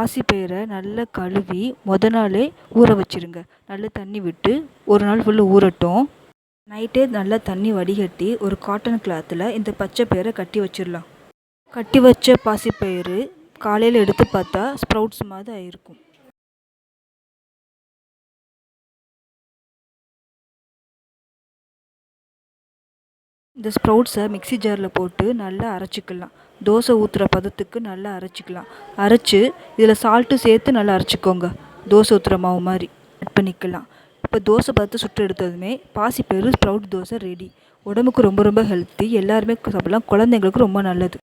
பாசிப்பயிரை நல்லா கழுவி நாளே ஊற வச்சுருங்க. நல்லா தண்ணி விட்டு ஒரு நாள் ஃபுல்லு ஊறட்டும். நைட்டே நல்லா தண்ணி வடிகட்டி ஒரு காட்டன் கிளாத்தில் இந்த பச்சை பயிரை கட்டி வச்சிடலாம். கட்டி வச்ச பாசிப்பயிறு காலையில் எடுத்து பார்த்தா ஸ்ப்ரவுட்ஸ் மாதிரி ஆயிருக்கும். இந்த ஸ்ப்ரவுட்ஸை மிக்ஸி ஜாரில் போட்டு நல்லா அரைச்சிக்கலாம். தோசை ஊற்றுற பதத்துக்கு நல்லா அரைச்சிக்கலாம். அரைச்சி இதில் சால்ட்டு சேர்த்து நல்லா அரைச்சிக்கோங்க. தோசை ஊற்றுற மாவு மாதிரி ஆட் பண்ணிக்கலாம். இப்போ தோசை பதத்தை சுட்டு எடுத்ததுமே பாசிப்பயிறு ஸ்ப்ரவுட் தோசை ரெடி. உடம்புக்கு ரொம்ப ரொம்ப ஹெல்த்தி. எல்லாருமே சாப்பிடலாம். குழந்தைங்களுக்கு ரொம்ப நல்லது.